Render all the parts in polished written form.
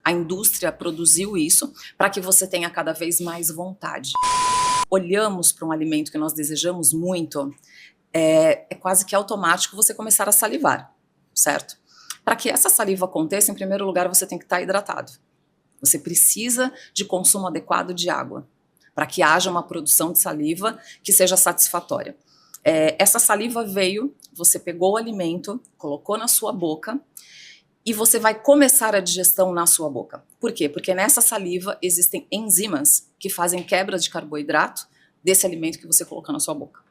A indústria produziu isso para que você tenha cada vez mais vontade. Olhamos para um alimento que nós desejamos muito, é quase que automático você começar a salivar, certo? Para que essa saliva aconteça, em primeiro lugar, você tem que estar hidratado. Você precisa de consumo adequado de água, para que haja uma produção de saliva que seja satisfatória. Essa saliva veio, você pegou o alimento, colocou na sua boca, e você vai começar a digestão na sua boca. Por quê? Porque nessa saliva existem enzimas que fazem quebra de carboidrato desse alimento que você colocou na sua boca.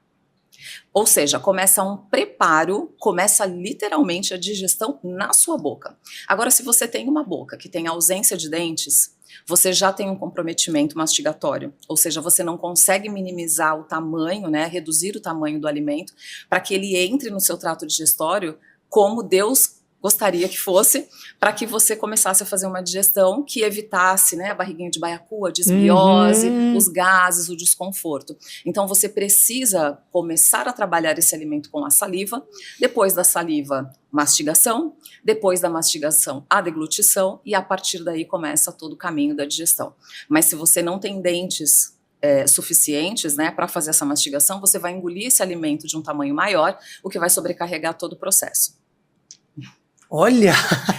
Ou seja, começa um preparo, começa literalmente a digestão na sua boca. Agora, se você tem uma boca que tem ausência de dentes, você já tem um comprometimento mastigatório, ou seja, você não consegue minimizar o tamanho, né, reduzir o tamanho do alimento para que ele entre no seu trato digestório como Deus gostaria que fosse, para que você começasse a fazer uma digestão que evitasse, né, a barriguinha de baiacu, a desbiose, os gases, o desconforto. Então você precisa começar a trabalhar esse alimento com a saliva, depois da saliva, mastigação, depois da mastigação, a deglutição, e a partir daí começa todo o caminho da digestão. Mas se você não tem dentes suficientes, né, para fazer essa mastigação, você vai engolir esse alimento de um tamanho maior, o que vai sobrecarregar todo o processo. Olha!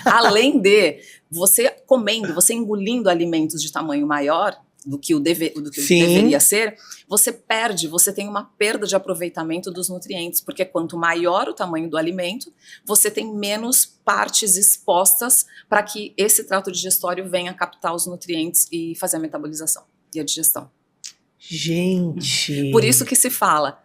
Além de você comendo, você engolindo alimentos de tamanho maior do que deveria ser, você tem uma perda de aproveitamento dos nutrientes, porque quanto maior o tamanho do alimento, você tem menos partes expostas para que esse trato digestório venha captar os nutrientes e fazer a metabolização e a digestão. Gente! Por isso que se fala,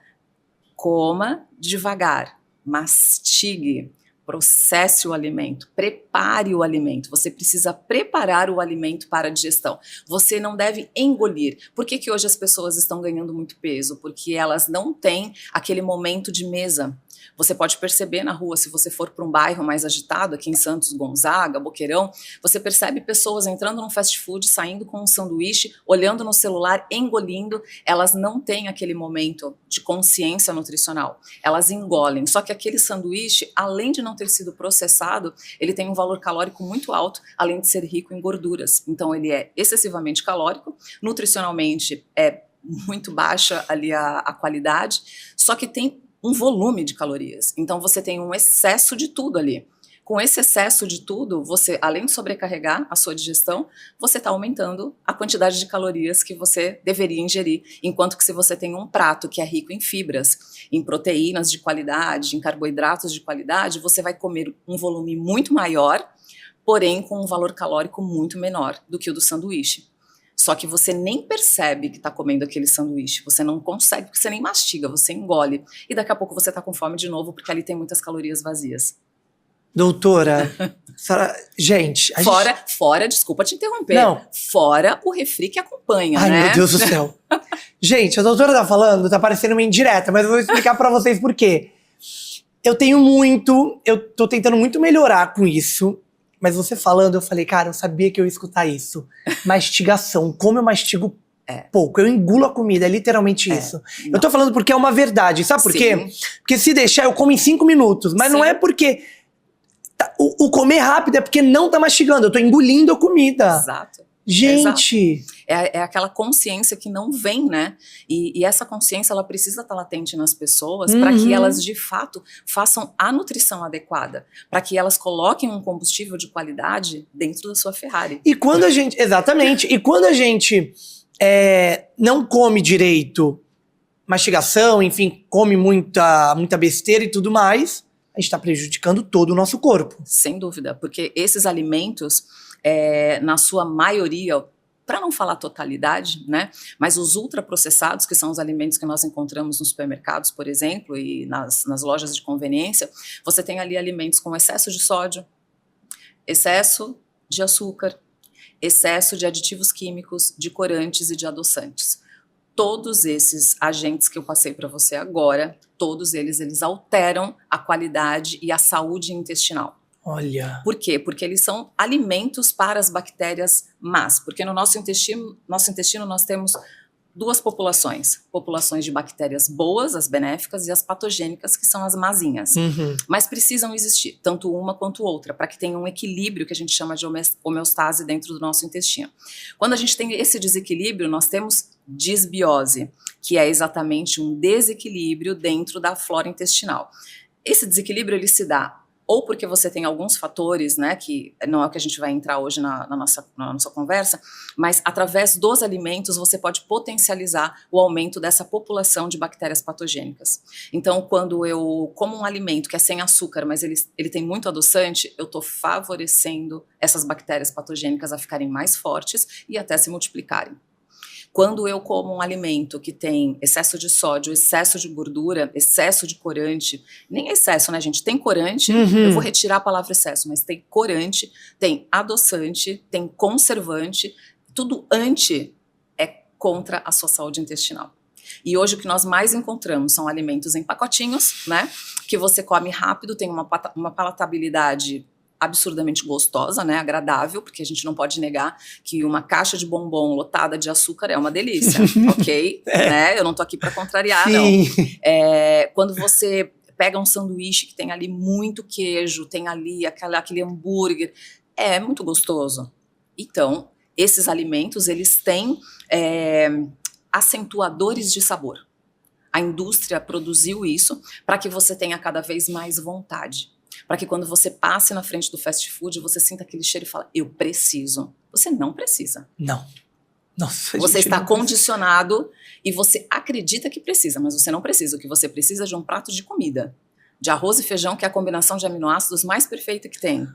coma devagar, mastigue, processe o alimento, prepare o alimento. Você precisa preparar o alimento para a digestão. Você não deve engolir. Por que hoje as pessoas estão ganhando muito peso? Porque elas não têm aquele momento de mesa. Você pode perceber na rua, se você for para um bairro mais agitado, aqui em Santos, Gonzaga, Boqueirão, você percebe pessoas entrando num fast food, saindo com um sanduíche, olhando no celular, engolindo. Elas não têm aquele momento de consciência nutricional. Elas engolem. Só que aquele sanduíche, além de não ter sido processado, ele tem um valor calórico muito alto, além de ser rico em gorduras. Então ele é excessivamente calórico, nutricionalmente é muito baixa ali a qualidade, só que tem um volume de calorias. Então você tem um excesso de tudo ali. Com esse excesso de tudo, você, além de sobrecarregar a sua digestão, você está aumentando a quantidade de calorias que você deveria ingerir. Enquanto que se você tem um prato que é rico em fibras, em proteínas de qualidade, em carboidratos de qualidade, você vai comer um volume muito maior, porém com um valor calórico muito menor do que o do sanduíche. Só que você nem percebe que está comendo aquele sanduíche, você não consegue, porque você nem mastiga, você engole. E daqui a pouco você está com fome de novo, porque ali tem muitas calorias vazias. Doutora, gente... Fora, desculpa te interromper, não. Fora o refri que acompanha, Ai, né? meu Deus do céu. Gente, a doutora tá falando, tá parecendo uma indireta, mas eu vou explicar pra vocês por quê. Eu tô tentando muito melhorar com isso. Mas você falando, eu falei, cara, eu sabia que eu ia escutar isso. Mastigação, como eu mastigo pouco. Eu engulo a comida, é literalmente isso. Não. Eu tô falando porque é uma verdade, sabe por quê? Porque se deixar, eu como em 5 minutos. Mas não é porque... O comer rápido é porque não tá mastigando, eu tô engolindo a comida. Exato. Gente... Exato. É aquela consciência que não vem, né? E essa consciência, ela precisa estar latente nas pessoas para que elas, de fato, façam a nutrição adequada. Para que elas coloquem um combustível de qualidade dentro da sua Ferrari. E quando a gente... Exatamente. E quando a gente não come direito, mastigação, enfim, come muita besteira e tudo mais, a gente tá prejudicando todo o nosso corpo. Sem dúvida. Porque esses alimentos, na sua maioria... Para não falar totalidade, né? Mas os ultraprocessados, que são os alimentos que nós encontramos nos supermercados, por exemplo, e nas lojas de conveniência, você tem ali alimentos com excesso de sódio, excesso de açúcar, excesso de aditivos químicos, de corantes e de adoçantes. Todos esses agentes que eu passei para você agora, todos eles alteram a qualidade e a saúde intestinal. Olha. Por quê? Porque eles são alimentos para as bactérias más. Porque no nosso intestino nós temos duas populações. Populações de bactérias boas, as benéficas, e as patogênicas, que são as mazinhas. Mas precisam existir, tanto uma quanto outra, para que tenha um equilíbrio que a gente chama de homeostase dentro do nosso intestino. Quando a gente tem esse desequilíbrio, nós temos disbiose, que é exatamente um desequilíbrio dentro da flora intestinal. Esse desequilíbrio ele se dá ou porque você tem alguns fatores, né, que não é o que a gente vai entrar hoje na nossa conversa, mas através dos alimentos você pode potencializar o aumento dessa população de bactérias patogênicas. Então, quando eu como um alimento que é sem açúcar, mas ele tem muito adoçante, eu estou favorecendo essas bactérias patogênicas a ficarem mais fortes e até se multiplicarem. Quando eu como um alimento que tem excesso de sódio, excesso de gordura, excesso de corante, nem excesso, né, gente? Tem corante, eu vou retirar a palavra excesso, mas tem corante, tem adoçante, tem conservante, tudo anti é contra a sua saúde intestinal. E hoje o que nós mais encontramos são alimentos em pacotinhos, né? Que você come rápido, tem uma palatabilidade absurdamente gostosa, né, agradável, porque a gente não pode negar que uma caixa de bombom lotada de açúcar é uma delícia, ok? Né? Eu não tô aqui para contrariar, não. Quando você pega um sanduíche que tem ali muito queijo, tem ali aquele hambúrguer, é muito gostoso. Então, esses alimentos, eles têm acentuadores de sabor. A indústria produziu isso para que você tenha cada vez mais vontade. Para que quando você passe na frente do fast food, você sinta aquele cheiro e fala, eu preciso. Você não precisa. Não. Nossa, você está condicionado e você acredita que precisa, mas você não precisa. O que você precisa é de um prato de comida. De arroz e feijão, que é a combinação de aminoácidos mais perfeita que tem.